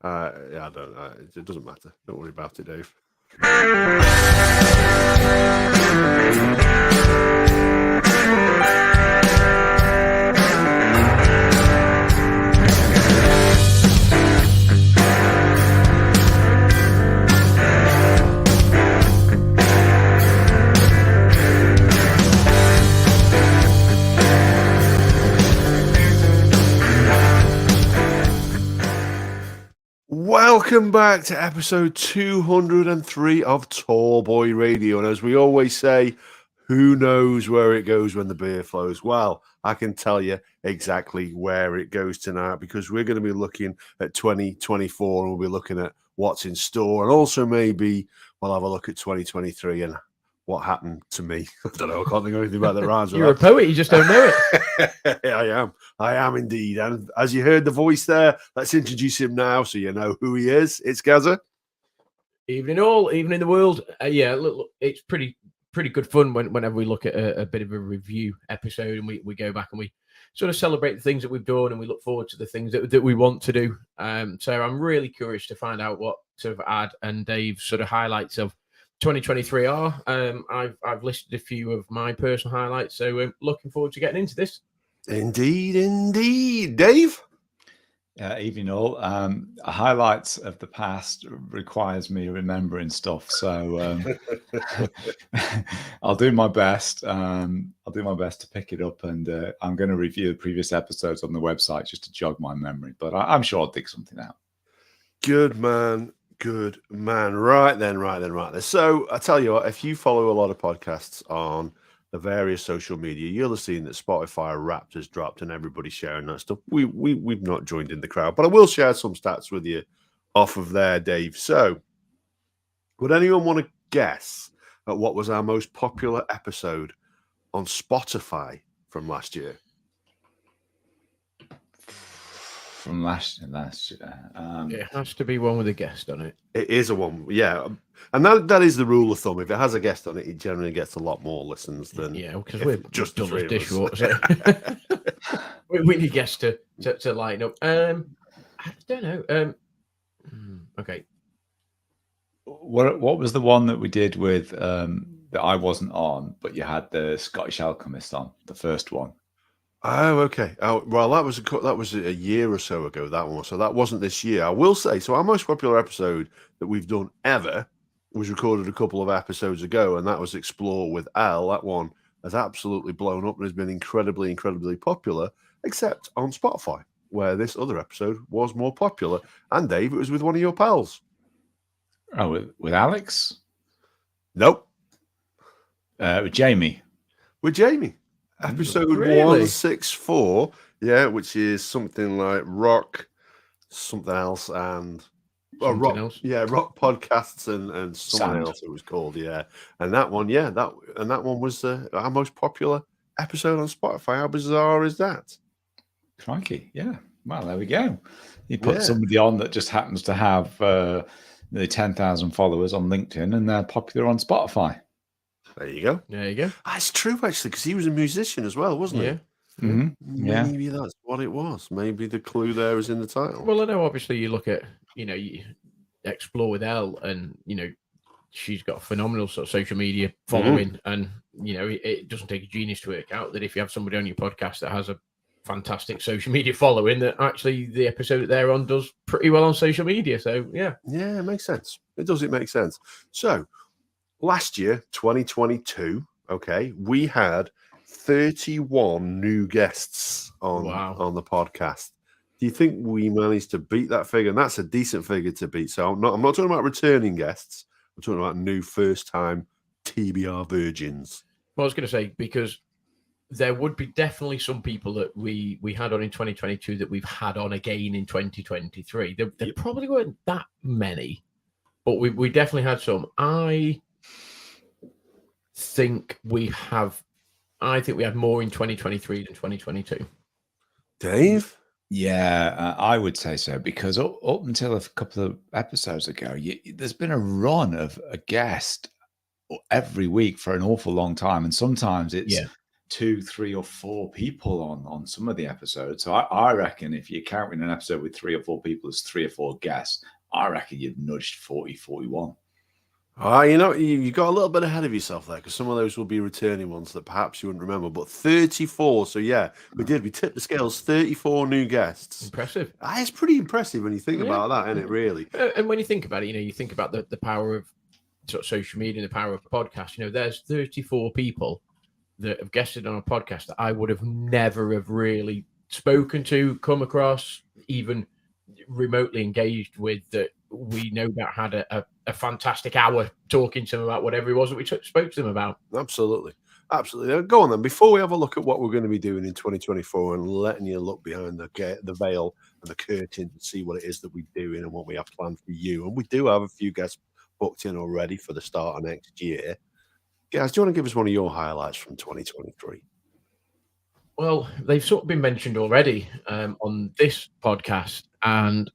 Yeah, I don't. It doesn't matter. Don't worry about it, Dave. Welcome back to episode 203 of Tall Boy Radio. And as we always say, who knows where it goes when the beer flows? Well, I can tell you exactly where it goes tonight, because we're going to be looking at 2024 and we'll be looking at what's in store. And also maybe we'll have a look at 2023 and what happened to me. I don't know. I can't think of anything about that rhymes with You're a poet. You just don't know it. I am indeed. And as you heard the voice there, let's introduce him now so you know who he is. It's Gazza. Evening all, evening the world. Yeah, look, it's pretty good fun whenever we look at a bit of a review episode and we go back and we sort of celebrate the things that we've done and we look forward to the things that we want to do. So I'm really curious to find out what sort of Ad and Dave's sort of highlights of 2023 are. I've listed a few of my personal highlights, so looking forward to getting into this. Indeed. Dave? Evening all. Highlights of the past requires me remembering stuff, so I'll do my best. I'll do my best to pick it up, and I'm going to review the previous episodes on the website just to jog my memory, but I'm sure I'll dig something out. Good man. Right then. So I tell you what, if you follow a lot of podcasts on the various social media, you'll have seen that Spotify Wrapped has dropped and everybody's sharing that stuff. We've not joined in the crowd, but I will share some stats with you off of there, Dave. So would anyone want to guess at what was our most popular episode on Spotify from last year? From last year. It has to be one with a guest on it. It is a one, yeah. And that is the rule of thumb. If it has a guest on it, it generally gets a lot more listens than because we're just done the as three dishwater. We need guests to line up. I don't know. Okay. What was the one that we did with that I wasn't on, but you had the Scottish Alchemist on, the first one? Oh, okay. Oh, well, that was a year or so ago, that one. So that wasn't this year. I will say, so our most popular episode that we've done ever was recorded a couple of episodes ago, and that was Explore with Al. That one has absolutely blown up and has been incredibly, incredibly popular, except on Spotify, where this other episode was more popular. And Dave, it was with one of your pals. Oh, with Alex? Nope. With Jamie. With Jamie. Episode 164, yeah, which is something like rock, something else, and rock podcasts and something else it was called, yeah. And that one, that one was our most popular episode on Spotify. How bizarre is that? Crikey, yeah. Well, there we go. You put somebody on that just happens to have the 10,000 followers on LinkedIn, and they're popular on Spotify. There you go. That's true, actually, because he was a musician as well, wasn't he? Mm-hmm. Maybe that's what it was. Maybe the clue there is in the title. Well, I know, obviously, you look at, you Explore with Elle, and, she's got a phenomenal sort of social media following. And, it doesn't take a genius to work out that if you have somebody on your podcast that has a fantastic social media following, that actually the episode that they're on does pretty well on social media. So, yeah. Yeah, it makes sense. It makes sense. So, last year, 2022, we had 31 new guests on the podcast. Do you think we managed to beat that figure? And that's a decent figure to beat. So I'm not talking about returning guests. I'm talking about new first-time TBR virgins. Well, I was going to say, because there would be definitely some people that we had on in 2022 that we've had on again in 2023. There probably weren't that many, but we definitely had some. I think we had more in 2023 than 2022. Dave? Yeah, I would say so, because up until a couple of episodes ago, there's been a run of a guest every week for an awful long time, and sometimes it's 2, 3, or 4 people on some of the episodes. So I reckon if you're counting an episode with 3 or 4 people as 3 or 4 guests, I reckon you've nudged 40, 41. You got a little bit ahead of yourself there, because some of those will be returning ones that perhaps you wouldn't remember. But 34, so yeah, we tipped the scales. 34 new guests. Impressive. It's pretty impressive when you think about that, isn't it? Really. And when you think about it, you think about the power of sort of social media and the power of podcasts. There's 34 people that have guested on a podcast that I would have never have really spoken to, come across, even remotely engaged with, that we no doubt had a fantastic hour talking to them about whatever it was that we spoke to them about. Absolutely. Go on then. Before we have a look at what we're going to be doing in 2024 and letting you look behind the veil and the curtain and see what it is that we're doing and what we have planned for you, and we do have a few guests booked in already for the start of next year. Guys, do you want to give us one of your highlights from 2023? Well, they've sort of been mentioned already on this podcast, and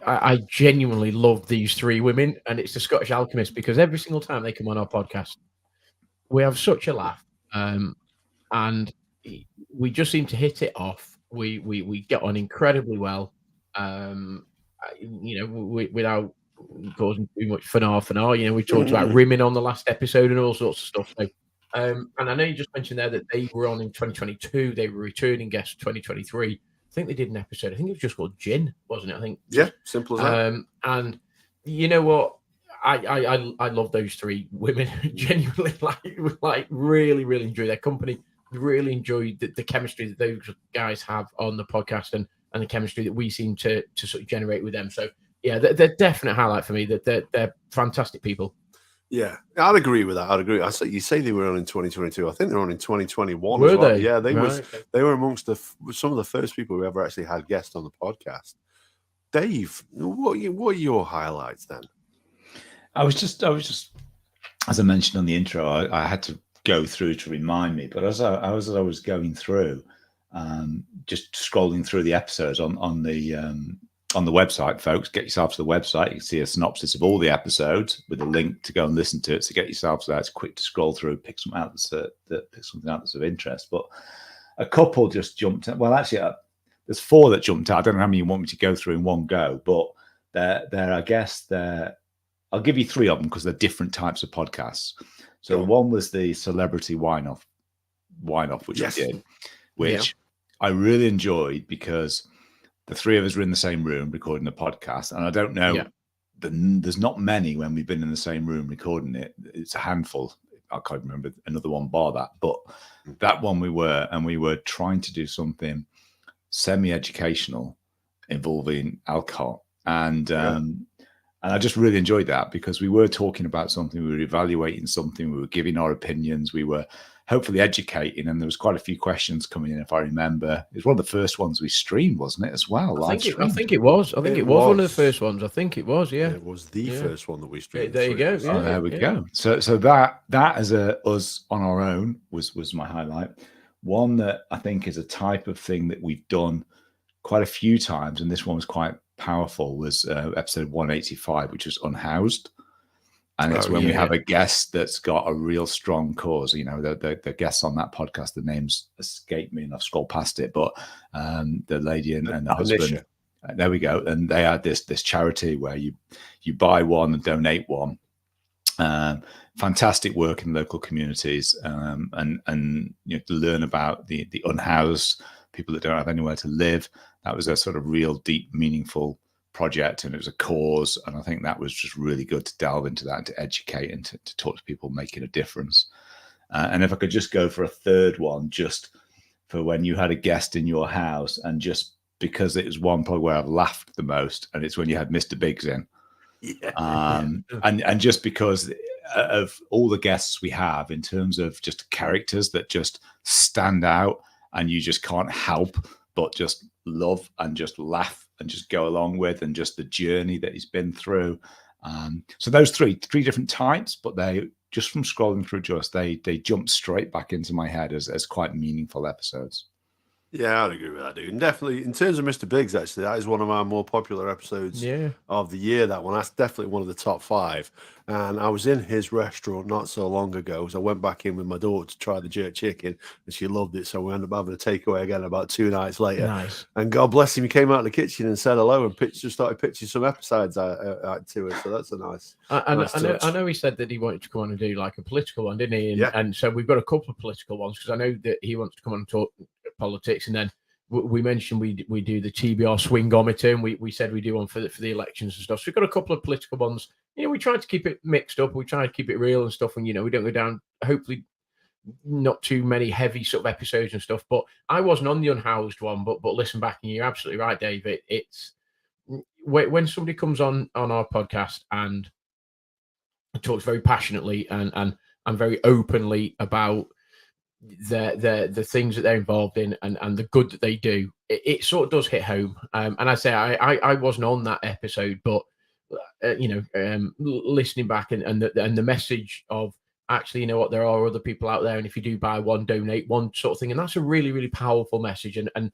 I genuinely love these 3 women, and it's the Scottish Alchemist, because every single time they come on our podcast, we have such a laugh, and we just seem to hit it off. We get on incredibly well, without causing too much fanaar. We talked about rimming on the last episode and all sorts of stuff. So, and I know you just mentioned there that they were on in 2022. They were returning guests 2023. I think they did an episode. I think it was just called Gin, wasn't it? I think. Yeah, simple as that. And you know what? I love those 3 women. Genuinely, like really, really enjoy their company. Really enjoy the chemistry that those guys have on the podcast, and the chemistry that we seem to sort of generate with them. So yeah, they're definite highlight for me. That they're fantastic people. Yeah, I'd agree with that. I'd agree. You say they were on in 2022. I think they're on in 2021. Were as well. they? Yeah, they Okay. They were amongst some of the first people who ever actually had guests on the podcast. Dave, what are your highlights then? I was just, as I mentioned on the intro, I had to go through to remind me. But as I was going through, just scrolling through the episodes on the website, folks, get yourself to the website. You can see a synopsis of all the episodes with a link to go and listen to it. So get yourself there. It's quick to scroll through, pick something out that's of interest. But a couple just jumped out. Well, actually, there's 4 that jumped out. I don't know how many you want me to go through in one go, but I guess I'll give you 3 of them because they're different types of podcasts. So one was the celebrity wine-off, which we did, which I really enjoyed because the 3 of us were in the same room recording a podcast. And I don't know, there's not many when we've been in the same room recording it. It's a handful. I can't remember another one bar that. But that one we were trying to do something semi-educational involving alcohol. And I just really enjoyed that because we were talking about something, we were evaluating something, we were giving our opinions, we were hopefully educating, and there was quite a few questions coming in, if I remember. It was one of the first ones we streamed, wasn't it, as well? I think it was. I think it was one of the first ones. I think it was, yeah. It was the first one that we streamed. There you go. Yeah, there we go. So that as us on our own was my highlight. One that I think is a type of thing that we've done quite a few times, and this one was quite powerful, was episode 185, which was Unhoused. And it's when we have a guest that's got a real strong cause. The guests on that podcast, the names escape me and I've scrolled past it, but the lady and the husband, there we go. And they had this charity where you buy one and donate one. Fantastic work in local communities, and to learn about the unhoused, people that don't have anywhere to live. That was a sort of real deep, meaningful project, and it was a cause, and I think that was just really good to delve into that and to educate and to talk to people making a difference. And if I could just go for a third one, just for when you had a guest in your house, and just because it was one probably where I've laughed the most, and it's when you had Mr. Biggs in. And just because of all the guests we have, in terms of just characters that just stand out and you just can't help but just love and just laugh and just go along with, and just the journey that he's been through. So those three different types, but they just from scrolling through they jumped straight back into my head as quite meaningful episodes. Yeah, I'd agree with that, dude. And definitely, in terms of Mr. Biggs, actually, that is one of our more popular episodes Yeah. of the year. That one, that's definitely one of the top 5. And I was in his restaurant not so long ago, so I went back in with my daughter to try the jerk chicken, and she loved it. So we ended up having a takeaway again about 2 nights later. Nice. And God bless him, he came out of the kitchen and said hello, and just started pitching some episodes out to us. So that's a nice. I know he said that he wanted to come on and do like a political one, didn't he? And so we've got a couple of political ones because I know that he wants to come on and talk politics, and then we mentioned we do the TBR swingometer, and we said we do one for the elections and stuff. So we've got a couple of political ones. We try to keep it mixed up. We try to keep it real and stuff, and we don't go down. Hopefully, not too many heavy sort of episodes and stuff. But I wasn't on the unhoused one. But listen back, and you're absolutely right, Dave. It's when somebody comes on our podcast and talks very passionately and very openly about the things that they're involved in and the good that they do, it sort of does hit home. And I say I wasn't on that episode, but listening back and the message of actually, there are other people out there, and if you do buy one, donate one, sort of thing, and that's a really, really powerful message. And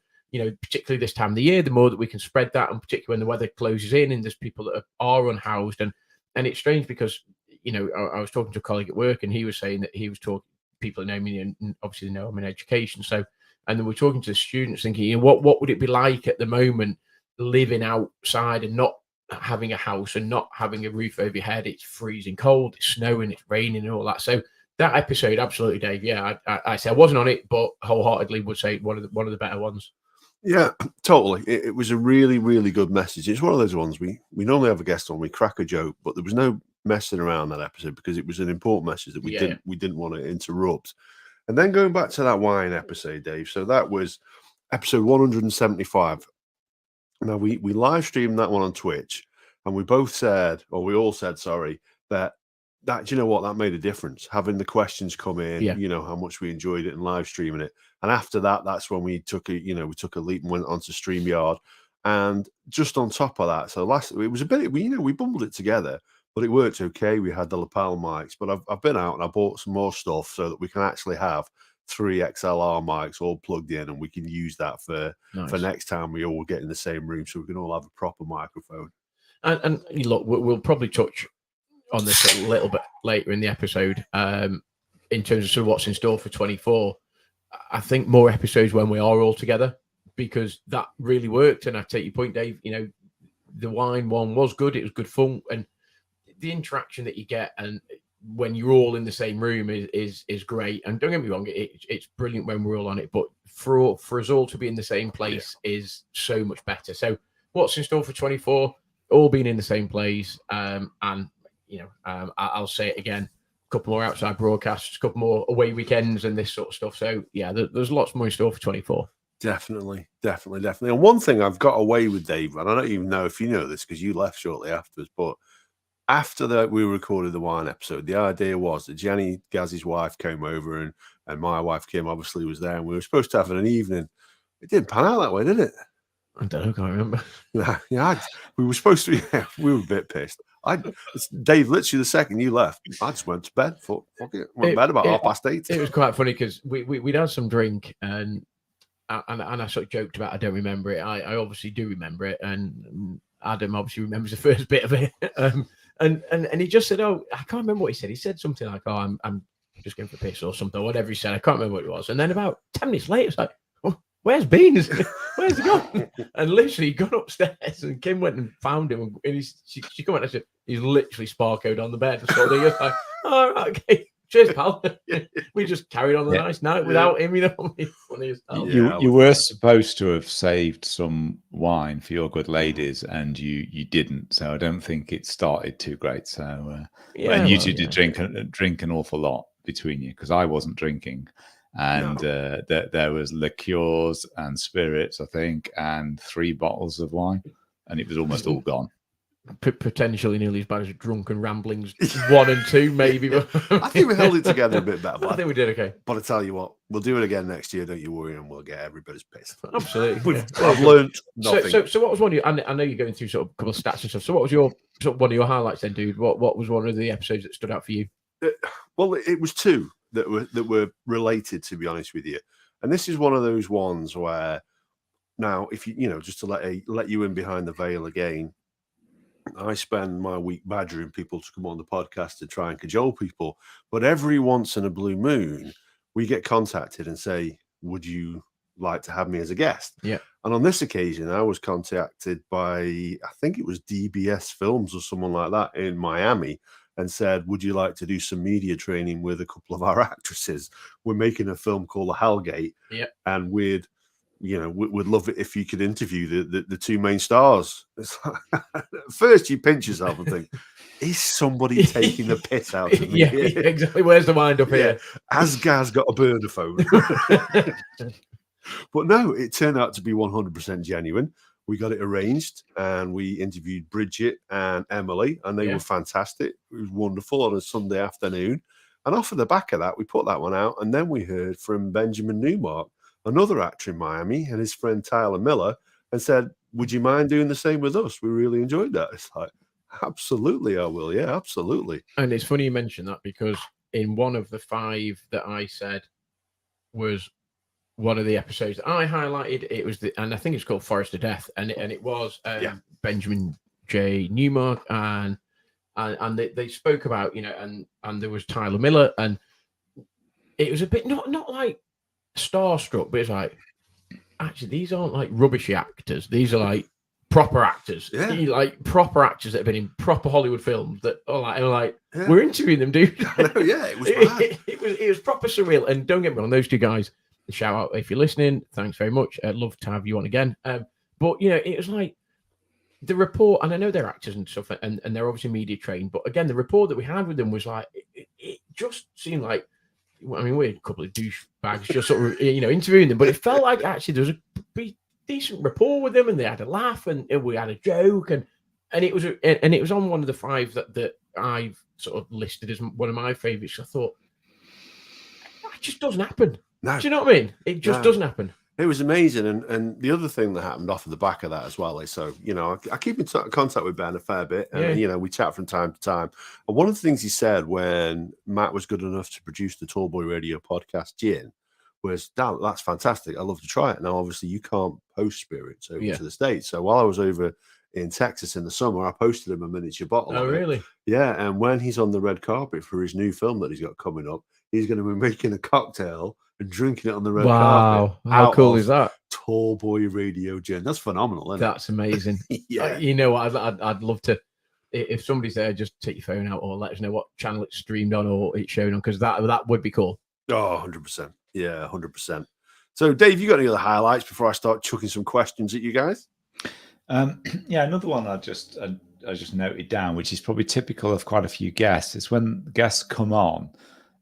particularly this time of the year, the more that we can spread that, and particularly when the weather closes in and there's people that are unhoused, and it's strange because I was talking to a colleague at work, and he was saying that he was talking. People know me, and obviously they know I'm in education. So, and then we're talking to the students, thinking, what would it be like at the moment living outside and not having a house and not having a roof over your head? It's freezing cold, it's snowing, it's raining, and all that. So that episode, absolutely, Dave. Yeah, I say I wasn't on it, but wholeheartedly would say one of the better ones. Yeah, totally. It was a really, really good message. It's one of those ones we normally have a guest on, we crack a joke, but there was no messing around that episode because it was an important message that we didn't want to interrupt. And then going back to that wine episode, Dave. So that was episode 175. Now we live streamed that one on Twitch, and we all said, sorry, that you know what, that made a difference. Having the questions come in, how much we enjoyed it and live streaming it. And after that, that's when we took a leap and went onto StreamYard. And just on top of that, so it was a bit, we bundled it together, but it worked okay. We had the lapel mics, but I've been out and I bought some more stuff so that we can actually have 3 XLR mics all plugged in, and we can use that for next time we all get in the same room, so we can all have a proper microphone. And look, we'll probably touch on this a little bit later in the episode in terms of sort of what's in store for 24. I think more episodes when we are all together, because that really worked. And I take your point, Dave. The wine one was good. It was good fun, and the interaction that you get and when you're all in the same room is great. And don't get me wrong, it's brilliant when we're all on it, but for us all to be in the same place is so much better. So what's in store for 24? All being in the same place, and I'll say it again, a couple more outside broadcasts, a couple more away weekends and this sort of stuff. So yeah, there's lots more in store for 24. Definitely. And one thing I've got away with, Dave, and I don't even know if you know this because you left shortly afterwards, but after that we recorded the wine episode, the idea was that Jenny, Gaz's wife, came over and my wife Kim obviously was there, and we were supposed to have an evening. It didn't pan out that way, did it? I don't know, can't remember. We were supposed to be, we were a bit pissed. Dave, literally the second you left, I just went to bed. Fuck it. Went to bed about 8:30. It was quite funny because we'd had some drink and I sort of joked about I don't remember it. I obviously do remember it, and Adam obviously remembers the first bit of it. And he just said, "Oh, I can't remember what he said. He said something like, "Oh, I'm just going for piss or something," or whatever he said. I can't remember what it was. And then about 10 minutes later, it's like, "Oh, where's Beans? Where's he gone?" And literally, he got upstairs, and Kim went and found him. And she come out and said, "He's literally sparkoed on the bed." And so he was like, "Oh, right, okay. Cheers, pal." We just carried on the nice night without him, You were supposed to have saved some wine for your good ladies, and you didn't. So I don't think it started too great. So and you two did drink an awful lot between you, because I wasn't drinking, and there was liqueurs and spirits, I think, and 3 bottles of wine, and it was almost all gone. Potentially nearly as bad as Drunken Ramblings 1 and 2, maybe. I think we held it together a bit better. I think we did okay. But I tell you what, we'll do it again next year. Don't you worry, and we'll get everybody's pissed. Absolutely. I've learned nothing. So what was one of your? I know you're going through sort of a couple of stats and stuff. So what was your one of your highlights then, dude? What was one of the episodes that stood out for you? Well, it was 2 that were related, to be honest with you. And this is one of those ones where now, if just to let you in behind the veil again, I spend my week badgering people to come on the podcast to try and cajole people. But every once in a blue moon, we get contacted and say, would you like to have me as a guest? Yeah. And on this occasion, I was contacted by, I think it was DBS Films or someone like that in Miami, and said, would you like to do some media training with a couple of our actresses? We're making a film called The Hellgate. Yeah. And we'd love it if you could interview the two main stars. It's like, at first you pinch yourself and think, is somebody taking the piss out of me? Yeah, exactly. Where's the wind up here? Has Gaz got a burner phone? But no, it turned out to be 100% genuine. We got it arranged and we interviewed Bridget and Emily, and they were fantastic. It was wonderful on a Sunday afternoon. And off of the back of that, we put that one out. And then we heard from Benjamin Newmark, another actor in Miami, and his friend Tyler Miller, and said, would you mind doing the same with us? We really enjoyed that. It's like, absolutely, I will. Yeah, absolutely. And it's funny you mention that, because in one of the 5 that I said was one of the episodes that I highlighted, it was and I think it's called Forest of Death, and it was Benjamin J. Newmark, and they spoke about, and there was Tyler Miller, and it was a bit not like starstruck, but it's like, actually, these aren't like rubbishy actors. These are like proper actors, like proper actors that have been in proper Hollywood films that are like we're interviewing them, dude. It was mad. It was proper surreal. And don't get me wrong, those 2 guys, shout out if you're listening, thanks very much. I'd love to have you on again. But it was like the rapport, and I know they're actors and stuff, and they're obviously media trained, but again, the rapport that we had with them was like, it just seemed like, I mean, we're a couple of douchebags just sort of, interviewing them, but it felt like actually there was a pretty decent rapport with them, and they had a laugh, and we had a joke, and it was on one of the 5 that I've sort of listed as one of my favorites. I thought, that just doesn't happen. No. Do you know what I mean? It just doesn't happen. It was amazing. And the other thing that happened off of the back of that as well is, so, I keep in contact with Ben a fair bit, and, we chat from time to time. And one of the things he said when Matt was good enough to produce the Tallboy Radio podcast, Gin, was, damn, that's fantastic. I'd love to try it. Now, obviously, you can't post spirits over to the States. So while I was over in Texas in the summer, I posted him a miniature bottle. Oh, really? Yeah. And when he's on the red carpet for his new film that he's got coming up, he's going to be making a cocktail and drinking it on the red carpet. Wow, how cool is that? Tallboy Radio Gin. That's phenomenal, isn't That's amazing. Yeah. You know what? I'd love to, if somebody's there, just take your phone out or let us know what channel it's streamed on or it's shown on, because that would be cool. Oh, 100%. Yeah, 100%. So, Dave, you got any other highlights before I start chucking some questions at you guys? Another one I just noted down, which is probably typical of quite a few guests, is when guests come on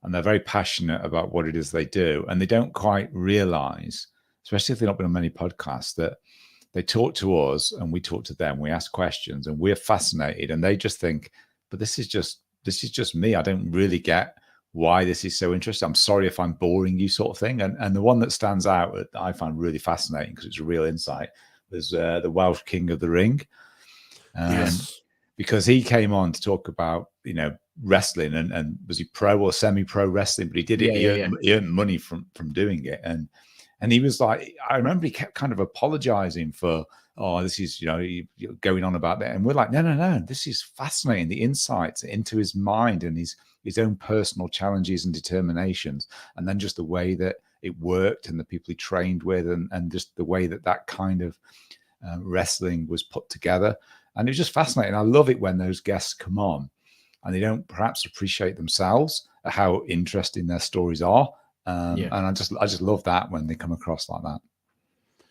and they're very passionate about what it is they do, and they don't quite realize, especially if they've not been on many podcasts, that they talk to us and we talk to them, we ask questions and we're fascinated, and they just think, but this is just me. I don't really get why this is so interesting. I'm sorry if I'm boring you, sort of thing. And the one that stands out that I find really fascinating, because it's a real insight, was the Welsh King of the Ring. Yes. Because he came on to talk about, wrestling, and was he pro or semi-pro wrestling, but he did it. He earned money from doing it. And he was like, I remember he kept kind of apologizing for, this is, you're going on about that. And we're like, no, this is fascinating. The insights into his mind and his own personal challenges and determinations. And then just the way that it worked and the people he trained with, and just the way that kind of wrestling was put together. And it was just fascinating. I love it when those guests come on and they don't perhaps appreciate themselves at how interesting their stories are. And I just love that when they come across like that.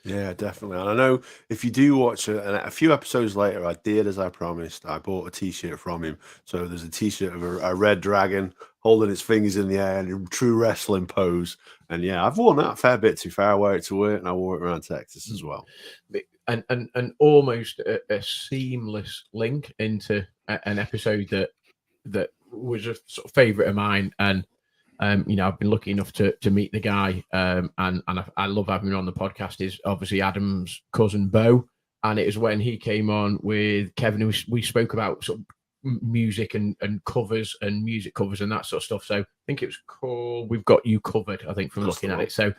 Yeah, definitely. And I know if you do watch a few episodes later, I did as I promised. I bought a T-shirt from him. So there's a T-shirt of a red dragon holding its fingers in the air in a true wrestling pose. And yeah, I've worn that a fair bit too far. I wear it to work, and I wore it around Texas as well. And almost a seamless link into an episode that was a sort of favorite of mine. And I've been lucky enough to meet the guy, and I love having him on the podcast. Is obviously Adam's cousin Bo, and it was when he came on with Kevin. We spoke about sort of music and covers and music covers and that sort of stuff. So I think it was called We've Got You Covered, I think, from looking at it. So,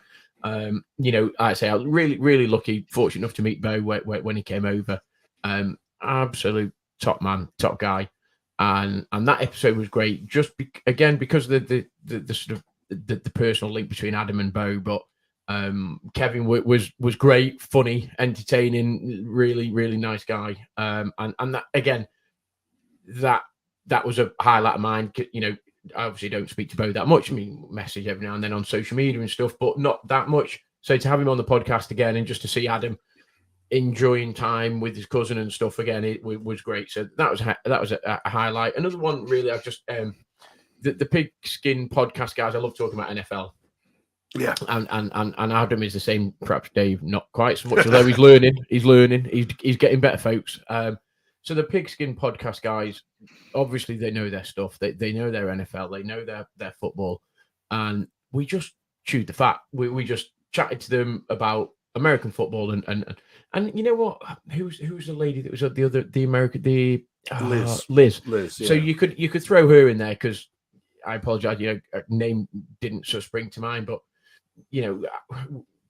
I say I was really lucky, fortunate enough to meet Bo when he came over. Absolute top man, top guy. And that episode was great, just because of the sort of the personal link between Adam and Bo. But Kevin was great, funny, entertaining, really nice guy. And that again, that was a highlight of mine. I obviously don't speak to Bo that much. I mean, message every now and then on social media and stuff, but not that much. So to have him on the podcast again and just to see Adam enjoying time with his cousin and stuff again, it was great. So that was a highlight. Another one, really, I've just the Pigskin podcast guys. I love talking about NFL. Yeah, and Adam is the same. Perhaps Dave not quite so much, although he's learning. He's getting better, folks. So the Pigskin podcast guys, obviously they know their stuff. They know their NFL. They know their football, and we just chewed the fat. We just chatted to them about American football and you know what? Who was the lady that was at Liz. Yeah. So you could throw her in there because I apologize. Her name didn't sort of spring to mind, but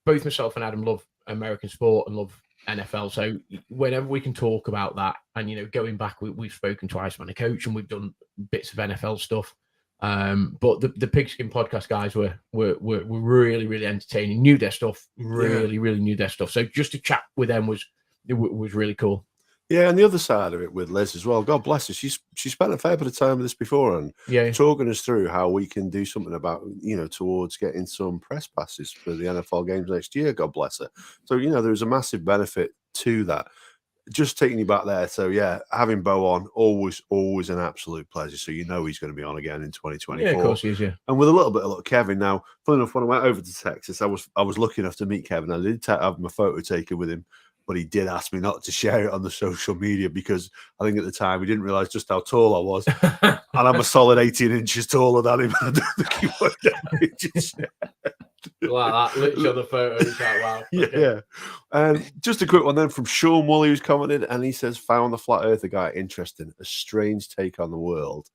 both myself and Adam love American sport and love NFL. So whenever we can talk about that, and going back, we've spoken to Iceman, a coach, and we've done bits of NFL stuff. But the Pigskin podcast guys were really entertaining, knew their stuff, really knew their stuff. So just to chat with them was really cool. Yeah, and the other side of it with Liz as well, God bless her, she spent a fair bit of time with us before and talking us through how we can do something about, towards getting some press passes for the NFL games next year, God bless her. So, there's a massive benefit to that. Just taking you back there. So, yeah, having Bo on, always an absolute pleasure. So, he's going to be on again in 2024. Yeah, of course he is, yeah. And with a little bit of luck, Kevin. Now, funny enough, when I went over to Texas, I was lucky enough to meet Kevin. I did have my photo taken with him, but he did ask me not to share it on the social media because I think at the time he didn't realize just how tall I was. And I'm a solid 18 inches taller than him. I don't think he would. Like that, literally on the photo. It's like, wow. Okay. Yeah. And just a quick one then from Sean Woolley, who's commented, and he says, found the flat earther guy interesting, a strange take on the world.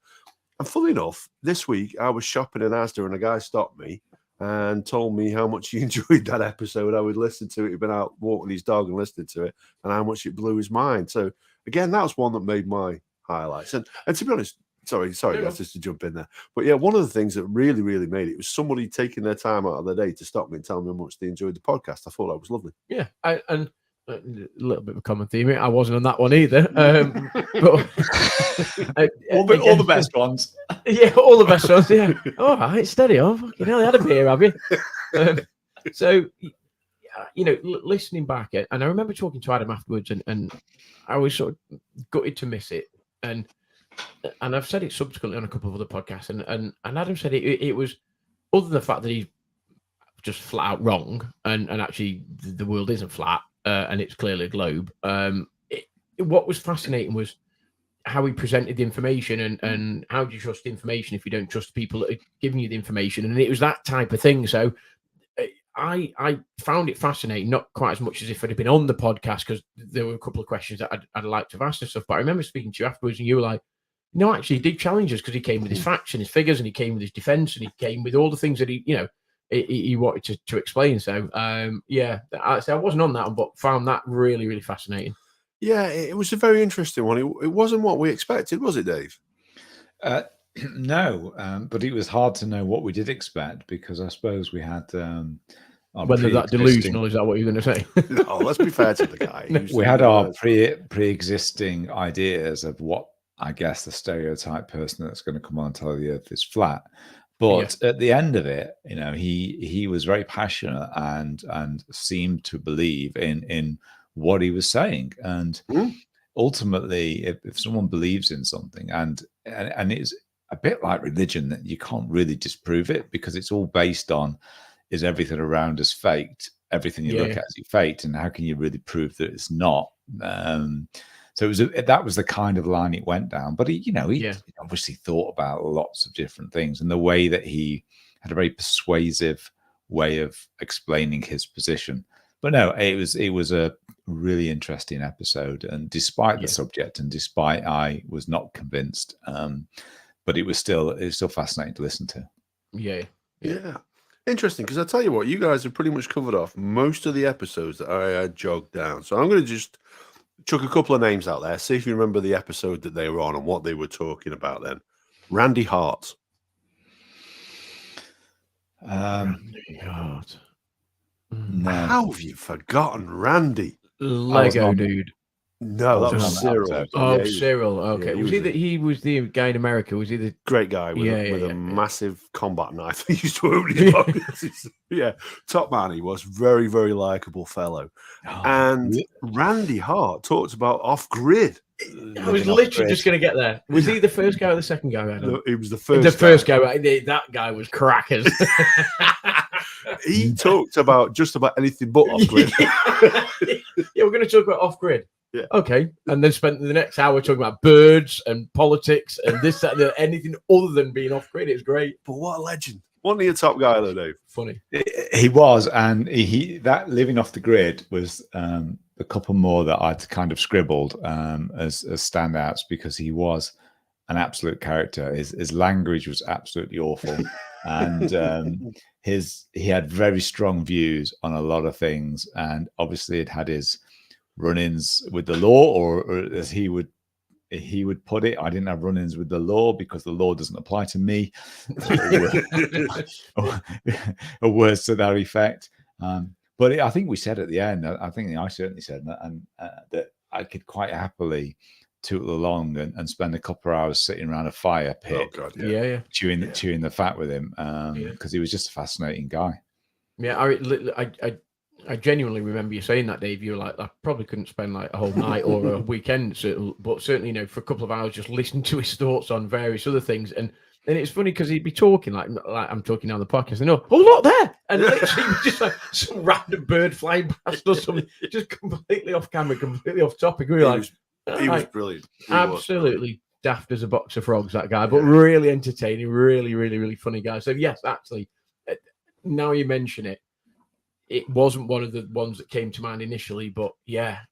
And funny enough, this week I was shopping in Asda and a guy stopped me and told me how much he enjoyed that episode. I would listen to it. He'd been out walking his dog and listening to it, and how much it blew his mind. So again, that was one that made my highlights. And to be honest, sorry, guys, just to jump in there. But yeah, one of the things that really made it was somebody taking their time out of their day to stop me and tell me how much they enjoyed the podcast. I thought that was lovely. Yeah, and a little bit of a common theme. I wasn't on that one either. But all the best ones. Yeah, all the best ones. Yeah. All right, steady on. Fucking hell, you had a beer, have you? So, listening back, and I remember talking to Adam afterwards, and I was sort of gutted to miss it. And I've said it subsequently on a couple of other podcasts, and Adam said it was, other than the fact that he's just flat out wrong, and actually the world isn't flat, and it's clearly a globe. What was fascinating was how he presented the information, and how do you trust the information if you don't trust people that are giving you the information? And it was that type of thing. So I found it fascinating, not quite as much as if it had been on the podcast, because there were a couple of questions that I'd like to have asked and stuff. But I remember speaking to you afterwards, and you were like, no, actually, he did challenge us because he came with his facts and his figures, and he came with his defense, and he came with all the things that he wanted to explain. So, I wasn't on that one, but found that really fascinating. Yeah, it was a very interesting one. It wasn't what we expected, was it, Dave? No, but it was hard to know what we did expect, because I suppose we had whether that delusional, is that what you're going to say? No, let's be fair to the guy. We had our pre-existing ideas of what, I guess, the stereotype person that's going to come on and tell you the earth is flat. But at the end of it, he was very passionate and seemed to believe in what he was saying. And ultimately, if someone believes in something, and it's a bit like religion, that you can't really disprove it, because it's all based on, is everything around us faked? Everything you look at is faked, and how can you really prove that it's not? So that was the kind of line it went down. But he obviously thought about lots of different things, and the way that he had a very persuasive way of explaining his position. But no, it was a really interesting episode. And despite the subject, and despite I was not convinced, but it was still fascinating to listen to. Yeah. Interesting, because I tell you what, you guys have pretty much covered off most of the episodes that I had jogged down. So I'm going to just chuck a couple of names out there, see if you remember the episode that they were on and what they were talking about then. Randy Hart. Randy Hart. No. How have you forgotten Randy? Lego dude. No, that was Cyril. Oh, Cyril. Okay. He was the guy in America? Was he the great guy with a massive combat knife? He used to open his pockets. Top man. He was very, very likable fellow. And Randy Hart talked about off grid. I was literally just going to get there. Was he the first guy or the second guy? No, he was the first. The first guy. That guy was crackers. He talked about just about anything but off grid. We're going to talk about off grid. Yeah. Okay. And then spent the next hour talking about birds and politics and this, that, and anything other than being off grid. It's great. But what a legend. Wasn't he a top guy though, Dave? Funny. He was, and he that living off the grid was a couple more that I'd kind of scribbled as standouts, because he was an absolute character. His language was absolutely awful. And he had very strong views on a lot of things, and obviously it had his run-ins with the law, or as he would put it, I didn't have run-ins with the law because the law doesn't apply to me, or words to that effect. But I think we said at the end, I think I certainly said that I could quite happily tootle along and spend a couple of hours sitting around a fire pit, chewing the fat with him, because he was just a fascinating guy. I genuinely remember you saying that, Dave. You were like, I probably couldn't spend like a whole night or a weekend, but certainly, for a couple of hours just listening to his thoughts on various other things. And it's funny because he'd be talking like I'm talking on the podcast, and look there, and literally just like some random bird flying past or something, just completely off camera, completely off topic. We were he was brilliant. Absolutely daft as a box of frogs, that guy, but really entertaining, really, really, really funny guy. So yes, actually, now you mention it, it wasn't one of the ones that came to mind initially, but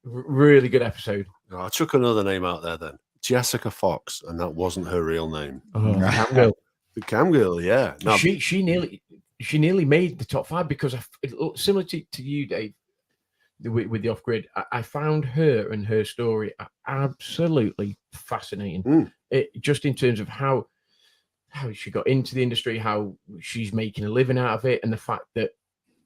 really good episode. I took another name out there then. Jessica Fox, and that wasn't her real name. Cam Girl. The Cam Girl, yeah. No, she nearly made the top 5 because similar to you, Dave, with the off grid. I found her and her story absolutely fascinating. Just in terms of how she got into the industry, how she's making a living out of it, and the fact that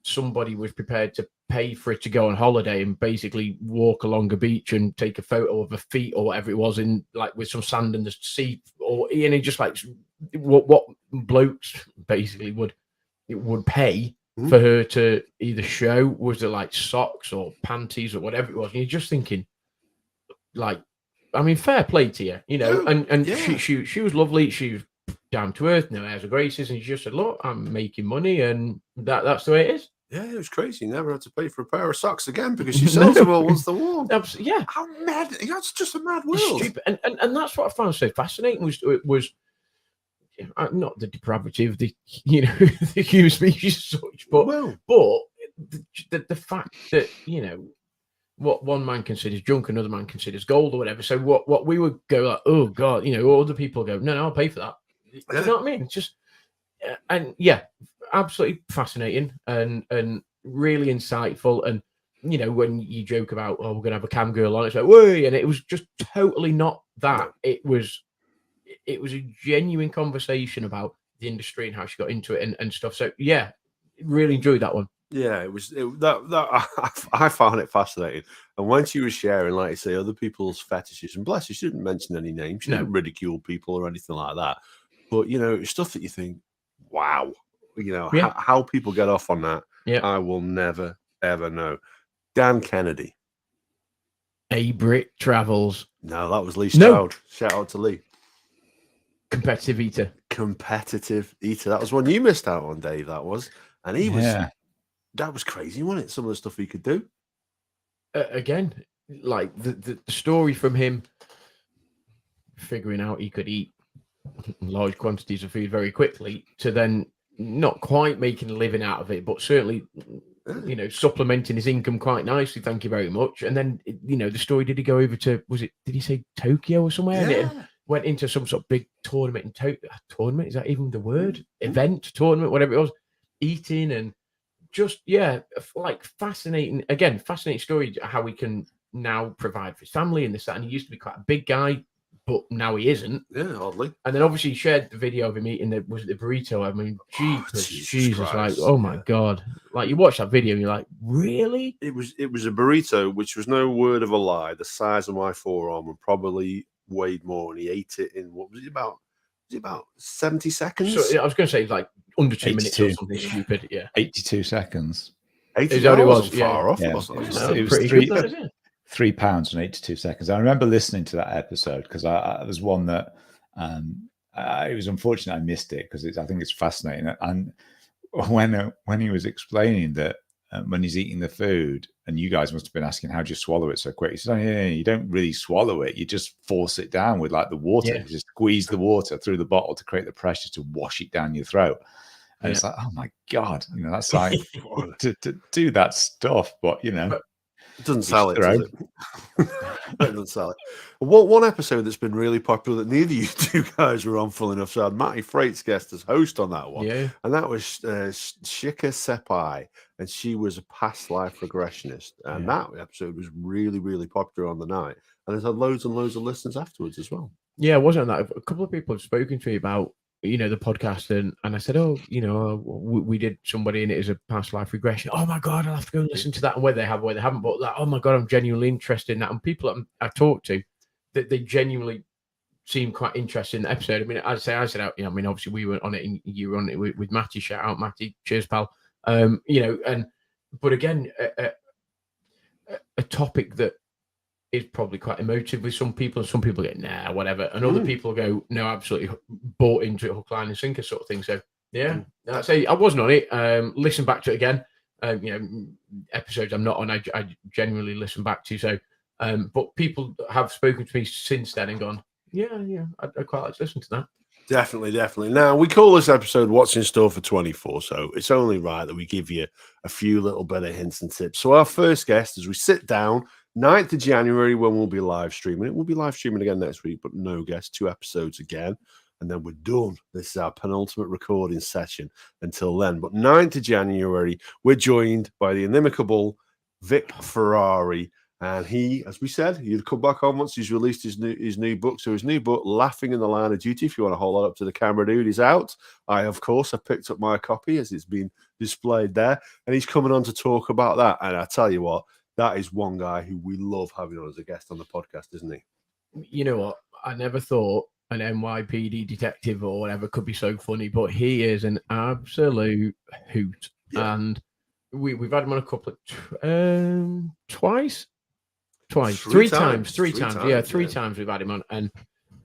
somebody was prepared to pay for it to go on holiday and basically walk along a beach and take a photo of her feet or whatever it was, in like with some sand in the sea, just like what blokes basically would pay for her to either show, was it like socks or panties or whatever it was, and you're just thinking, like, I mean, fair play to you, and she was lovely, she was down to earth, no airs or graces, and she just said, look, I'm making money, and that's the way it is. Yeah, it was crazy. You never had to pay for a pair of socks again because she sells them all once they're worn. Yeah. How mad! That's just a mad world. And that's what I found so fascinating was not the depravity of the the human species as such, but the fact that what one man considers junk, another man considers gold or whatever. So what we would go like, oh God, or other people go, no, I'll pay for that. You know what I mean? It's just absolutely fascinating and really insightful. And when you joke about, oh, we're gonna have a cam girl on, it's like, whoa, and it was just totally not that. It was a genuine conversation about the industry and how she got into it and stuff. So yeah, really enjoyed that one. Yeah, it was I found it fascinating. And when she was sharing, like I say, other people's fetishes, and bless her, she didn't mention any names, she didn't ridicule people or anything like that. But stuff that you think, wow, how people get off on that, I will never ever know. Dan Kennedy. A Brick Travels. No, that was Lee Stroud. Shout out to Lee. Competitive eater. That was one you missed out on, Dave. That was, and he was. That was crazy, wasn't it? Some of the stuff he could do. Again, like the story from him figuring out he could eat large quantities of food very quickly to then not quite making a living out of it, but certainly you know, supplementing his income quite nicely. Thank you very much. And then, you know, the story, did he go over to, did he say Tokyo or somewhere? And it went into some sort of big tournament in Tokyo. Tournament, is that even the word? Event, tournament, whatever it was. Eating and just, like fascinating story how he can now provide for his family and this, that. And he used to be quite a big guy, but now he isn't. Yeah, oddly. And then obviously he shared the video of him eating the burrito. I mean, Jesus, like, oh my God. Like, you watch that video and you're like, really? It was a burrito, which was no word of a lie, the size of my forearm, and probably weighed more, and he ate it in, what was it about? Was it about 70 seconds? So I was going to say like under 2 minutes or something stupid. Yeah, 82 seconds. 80 it was far off. Yeah. It was pretty good, isn't it? 3 pounds and 82 seconds. I remember listening to that episode because I was one that it was unfortunate I missed it because I think it's fascinating. And when he was explaining that when he's eating the food, and you guys must have been asking, how do you swallow it so quick? He said, oh, yeah, you don't really swallow it. You just force it down with like the water. You just squeeze the water through the bottle to create the pressure to wash it down your throat. And it's like, oh my God, you know, that's like to do that stuff. But, you know, it doesn't sell it, does it? It doesn't sell it. One episode that's been really popular that neither of you two guys were on, full enough. So I had Matty Freight's guest as host on that one. Yeah. And that was Shika Sepai. And she was a past life regressionist. And that episode was really, really popular on the night. And it's had loads and loads of listens afterwards as well. Yeah, wasn't that? A couple of people have spoken to me about, you know, the podcast, and I said, oh, you know, we did somebody and it is a past life regression. Oh my God, I'll have to go and listen to that. And whether they have, whether they haven't, but like, oh my God, I'm genuinely interested in that. And people that I talked to, that they genuinely seem quite interested in the episode. I mean, I said out, you know, I mean, obviously we were on it and you were on it with Matty. Shout out, Matty. Cheers, pal. You know, but again, a topic that is probably quite emotive with some people, and some people get nah, whatever, and other people go no, absolutely bought into it, hook, line, and sinker sort of thing. So yeah, I'd say I wasn't on it. Listen back to it again. You know, episodes I'm not on, I genuinely listen back to. So, but people have spoken to me since then and gone, yeah, I'd quite like to listen to that. Definitely. Now, we call this episode What's in Store for 24, so it's only right that we give you a few little bit of hints and tips. So our first guest, as we sit down, 9th of January, when we'll be live streaming. It will be live streaming again next week, but no guest, 2 episodes again, and then we're done. This is our penultimate recording session until then. But 9th of January, we're joined by the inimicable Vic Ferrari. And he, as we said, he'll come back on once he's released his new book. So his new book, Laughing in the Line of Duty, if you want to hold that up to the camera, dude, is out. Of course, picked up my copy as it's been displayed there. And he's coming on to talk about that. And I tell you what, that is one guy who we love having on as a guest on the podcast, isn't he? You know what? I never thought an NYPD detective or whatever could be so funny, but he is an absolute hoot. Yeah. And we've had him on a couple of three times. Yeah, three times we've had him on, and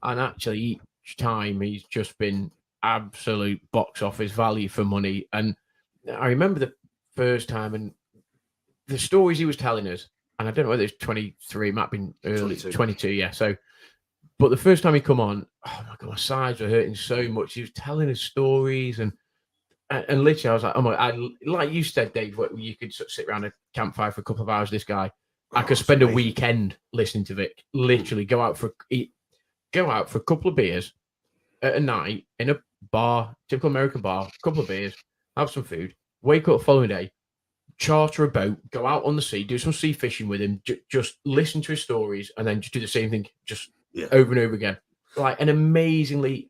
actually each time he's just been absolute box office value for money. And I remember the first time and the stories he was telling us, and I don't know whether it's 23, might have been early 22, yeah. So, but the first time he come on, oh my God, my sides were hurting so much. He was telling us stories, and literally I was like, oh my, like you said, Dave, you could sit around a campfire for a couple of hours. This guy. I could spend a weekend listening to Vic. Literally, go out for a couple of beers at a night in a bar, typical American bar, a couple of beers, have some food, wake up the following day, charter a boat, go out on the sea, do some sea fishing with him, just listen to his stories, and then just do the same thing, over and over again. Like an amazingly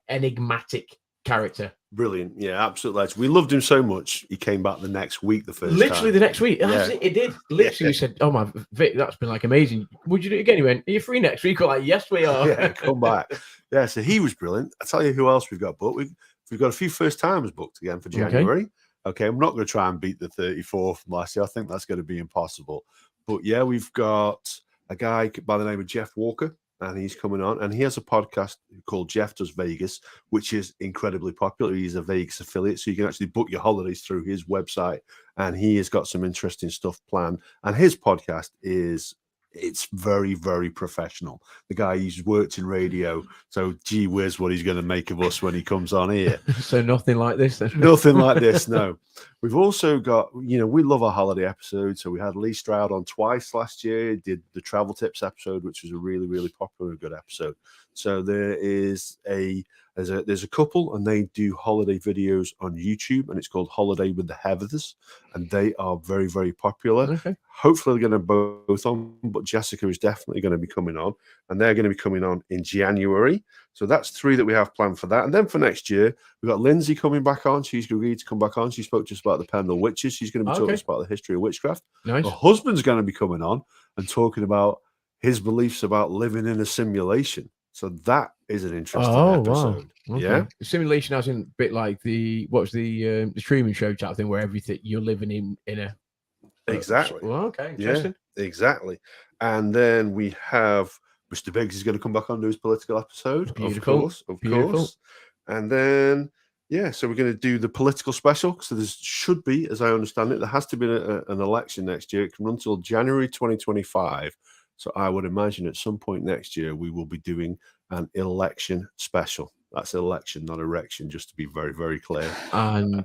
enigmatic character. Brilliant. Yeah, absolutely. We loved him so much. He came back the next week, the first Literally time. the next week. Yeah. It did. Literally said, oh my, Vic, that's been like amazing. Would you do it again? He went, are you free next week? We're like, yes, we are. Yeah, come back. Yeah, so he was brilliant. I'll tell you who else we've got booked. We've got a few first timers booked again for January. Okay, I'm not going to try and beat the 34 from last year. I think that's going to be impossible. But yeah, we've got a guy by the name of Jeff Walker. And he's coming on, and he has a podcast called Jeff Does Vegas, which is incredibly popular. He's a Vegas affiliate, so you can actually book your holidays through his website, and he has got some interesting stuff planned. And his podcast is it's very, very professional. The guy, he's worked in radio, so gee whiz what he's going to make of us when he comes on here. So nothing like this then? Nothing like this, no. We've also got, you know, we love our holiday episodes. So we had Lee Stroud on twice last year, did the travel tips episode, which was a really, really popular and good episode. So there's a couple, and they do holiday videos on YouTube, and it's called Holiday with the Heathers, and they are very, very popular. Okay. Hopefully they're going to both on, but Jessica is definitely going to be coming on, and they're going to be coming on in January. So that's 3 that we have planned for that. And then for next year, we've got Lindsay coming back on. She's agreed to come back on. She spoke to us about the Pendle Witches. She's going to be talking to us about the history of witchcraft. Nice. Her husband's going to be coming on and talking about his beliefs about living in a simulation. So that is an interesting episode. Wow. Okay. Yeah. The simulation as in a bit like the Truman Show type thing, where everything you're living in a Exactly. Well, okay, interesting. Yeah, exactly. And then we have Mr. Biggs is going to come back on to his political episode. Beautiful. Of course. And then, yeah, so we're going to do the political special. So there should be, as I understand it, there has to be an election next year. It can run until January 2025. So I would imagine at some point next year, we will be doing an election special. That's election, not erection, just to be very, very clear. And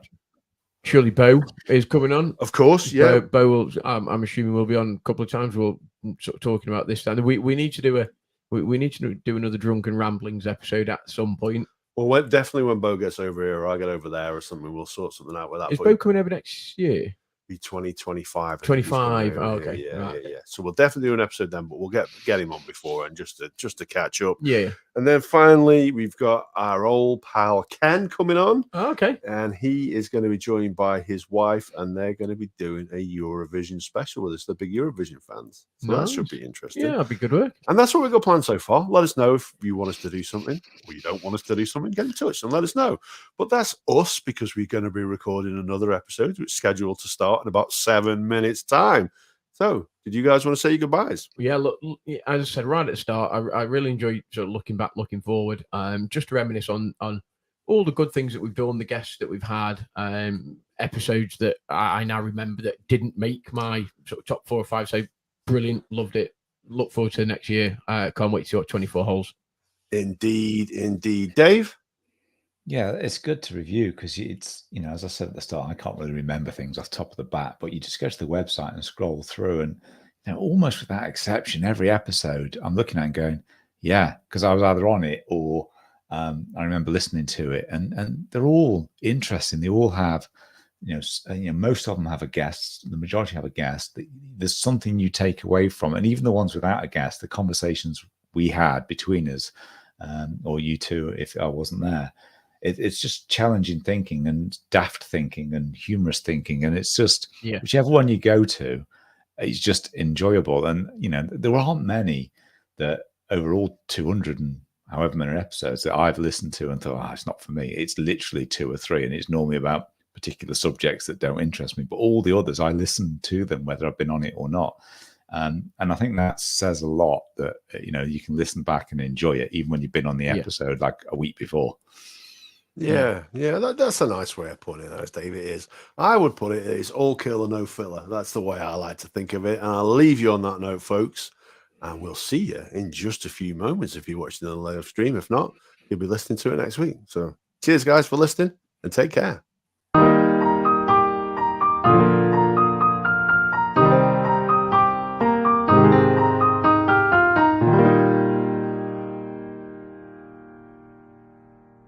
surely Bo is coming on. Of course, yeah. Bo will. I'm assuming we'll be on a couple of times. We'll sort of talking about this. And we need to do another drunken ramblings episode at some point. Well, definitely when Bo gets over here, or I get over there, or something, we'll sort something out with that. Is Bo coming over next year? Be 2025. 25. Oh, okay. Yeah. So we'll definitely do an episode then, but we'll get him on before and just to catch up. Yeah. And then finally, we've got our old pal Ken coming on. Oh, okay. And he is going to be joined by his wife, and they're going to be doing a Eurovision special with us. They're big Eurovision fans. So that should be interesting. Yeah, that'd be good work. And that's what we've got planned so far. Let us know if you want us to do something or you don't want us to do something. Get in touch and let us know. But that's us, because we're going to be recording another episode, which is scheduled to start in about 7 minutes' time. So, did you guys want to say your goodbyes? Yeah, look, as I said right at the start, I really enjoy sort of looking back, looking forward, just to reminisce on all the good things that we've done, the guests that we've had, episodes that I now remember that didn't make my sort of top 4 or 5. So brilliant, loved it. Look forward to the next year. Can't wait to see what 24 holes. Indeed. Dave? Yeah, it's good to review because it's, as I said at the start, I can't really remember things off the top of the bat, but you just go to the website and scroll through, and almost without exception, every episode I'm looking at and going, yeah, because I was either on it or I remember listening to it, and they're all interesting. They all have, most of them have a guest. The majority have a guest. There's something you take away from it. And even the ones without a guest, the conversations we had between us, or you two, if I wasn't there, it's just challenging thinking and daft thinking and humorous thinking. And it's just, whichever one you go to, it's just enjoyable. And, there aren't many that over all 200 and however many episodes that I've listened to and thought, it's not for me. It's literally 2 or 3. And it's normally about particular subjects that don't interest me. But all the others, I listen to them, whether I've been on it or not. And I think that says a lot that, you can listen back and enjoy it, even when you've been on the episode like a week before. Yeah, that's a nice way of putting it, as Dave. It is. I would put it as all killer, no filler. That's the way I like to think of it. And I'll leave you on that note, folks. And we'll see you in just a few moments if you're watching the live stream. If not, you'll be listening to it next week. So cheers, guys, for listening, and take care.